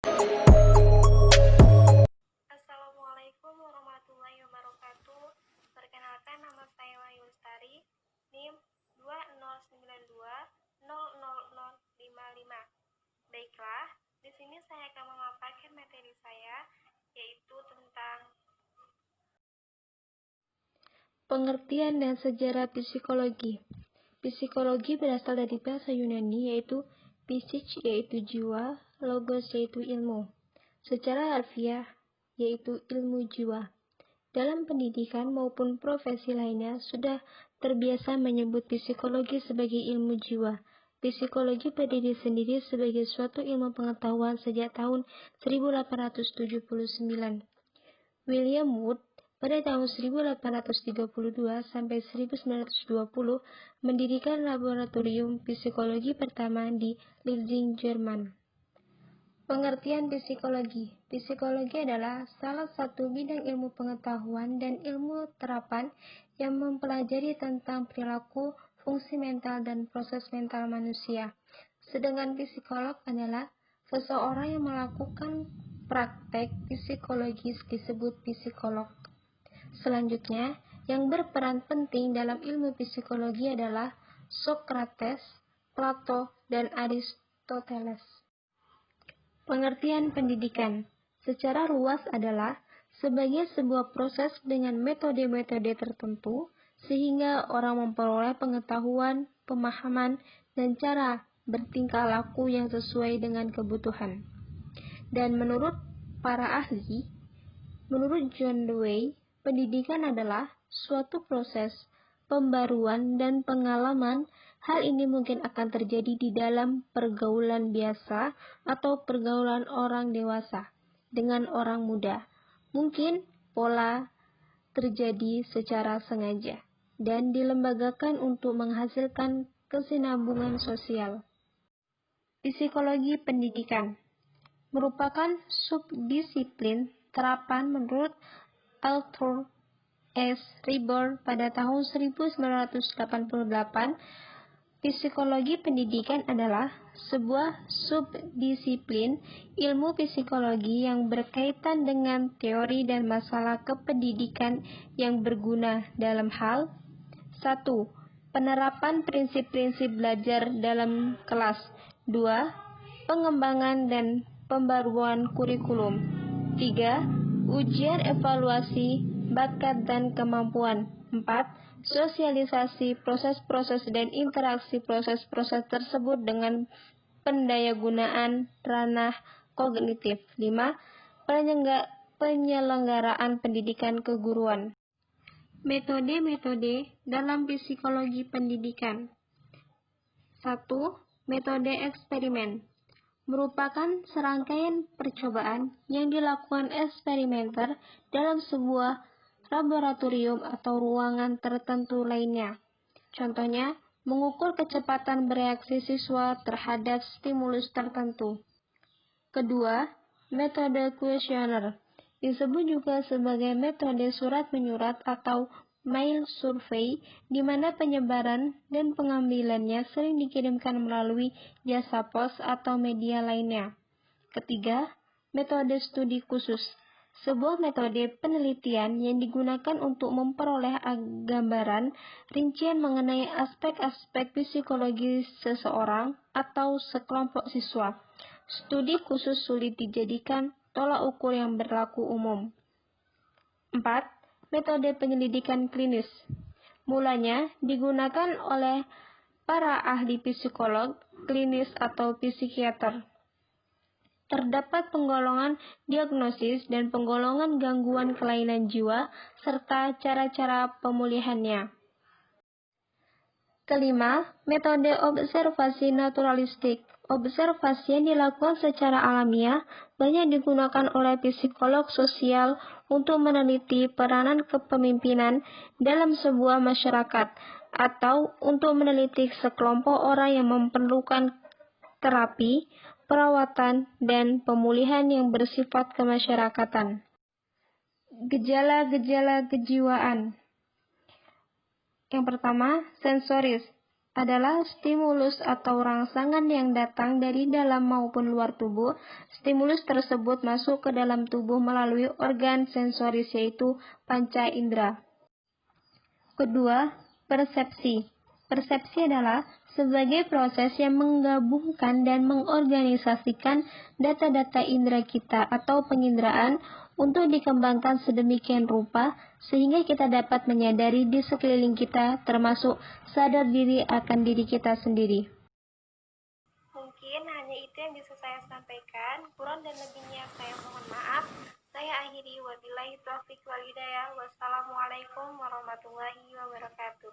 Assalamualaikum warahmatullahi wabarakatuh. Perkenalkan, nama saya Wahyu Lestari, NIM 2092000055. Baiklah, di sini saya akan memaparkan materi saya, yaitu tentang pengertian dan sejarah psikologi. Psikologi berasal dari bahasa Yunani yaitu psikis yaitu jiwa, logos yaitu ilmu. Secara harfiah yaitu ilmu jiwa. Dalam pendidikan maupun profesi lainnya sudah terbiasa menyebut psikologi sebagai ilmu jiwa. Psikologi berdiri sendiri sebagai suatu ilmu pengetahuan sejak tahun 1879. William Wood pada tahun 1832 sampai 1920 mendirikan laboratorium psikologi pertama di Leipzig, Jerman. Pengertian psikologi. Psikologi adalah salah satu bidang ilmu pengetahuan dan ilmu terapan yang mempelajari tentang perilaku, fungsi mental, dan proses mental manusia. Sedangkan psikolog adalah seseorang yang melakukan praktek psikologis disebut psikolog. Selanjutnya, yang berperan penting dalam ilmu psikologi adalah Socrates, Plato, dan Aristoteles. Pengertian pendidikan secara luas adalah sebagai sebuah proses dengan metode-metode tertentu sehingga orang memperoleh pengetahuan, pemahaman, dan cara bertingkah laku yang sesuai dengan kebutuhan. Dan menurut para ahli, menurut John Dewey, pendidikan adalah suatu proses pembaruan dan pengalaman. Hal ini mungkin akan terjadi di dalam pergaulan biasa atau pergaulan orang dewasa dengan orang muda. Mungkin pola terjadi secara sengaja dan dilembagakan untuk menghasilkan kesinambungan sosial. Psikologi pendidikan merupakan subdisiplin terapan menurut Arthur S. Ribber pada tahun 1988. Psikologi pendidikan adalah sebuah subdisiplin ilmu psikologi yang berkaitan dengan teori dan masalah kependidikan yang berguna dalam hal 1. Penerapan prinsip-prinsip belajar dalam kelas. 2. Pengembangan dan pembaruan kurikulum. 3. Ujian evaluasi bakat dan kemampuan. 4. Sosialisasi proses-proses dan interaksi proses-proses tersebut dengan pendayagunaan ranah kognitif. 5. Penyelenggaraan pendidikan keguruan. Metode-metode dalam psikologi pendidikan. 1. Metode eksperimen merupakan serangkaian percobaan yang dilakukan eksperimenter dalam sebuah laboratorium atau ruangan tertentu lainnya. Contohnya, mengukur kecepatan bereaksi siswa terhadap stimulus tertentu. Kedua, metode kuesioner disebut juga sebagai metode surat menyurat atau mail survey, di mana penyebaran dan pengambilannya sering dikirimkan melalui jasa pos atau media lainnya. Ketiga, metode studi khusus, sebuah metode penelitian yang digunakan untuk memperoleh gambaran rincian mengenai aspek-aspek psikologi seseorang atau sekelompok siswa. Studi khusus sulit dijadikan tolak ukur yang berlaku umum. 4. Metode penyelidikan klinis. Mulanya digunakan oleh para ahli psikolog klinis atau psikiater. Terdapat penggolongan diagnosis dan penggolongan gangguan kelainan jiwa serta cara-cara pemulihannya. Kelima, metode observasi naturalistik. Observasi yang dilakukan secara alamiah banyak digunakan oleh psikolog sosial untuk meneliti peranan kepemimpinan dalam sebuah masyarakat atau untuk meneliti sekelompok orang yang memerlukan terapi, perawatan, dan pemulihan yang bersifat kemasyarakatan. Gejala-gejala kejiwaan. Yang pertama, sensoris adalah stimulus atau rangsangan yang datang dari dalam maupun luar tubuh. Stimulus tersebut masuk ke dalam tubuh melalui organ sensoris yaitu panca indera. Kedua, persepsi. Persepsi adalah sebagai proses yang menggabungkan dan mengorganisasikan data-data indera kita atau penginderaan untuk dikembangkan sedemikian rupa sehingga kita dapat menyadari di sekeliling kita, termasuk sadar diri akan diri kita sendiri. Mungkin hanya itu yang bisa saya sampaikan. Kurang dan lebihnya saya mohon maaf. Saya akhiri, wabillahi taufiq wal hidayah. Wassalamualaikum warahmatullahi wabarakatuh.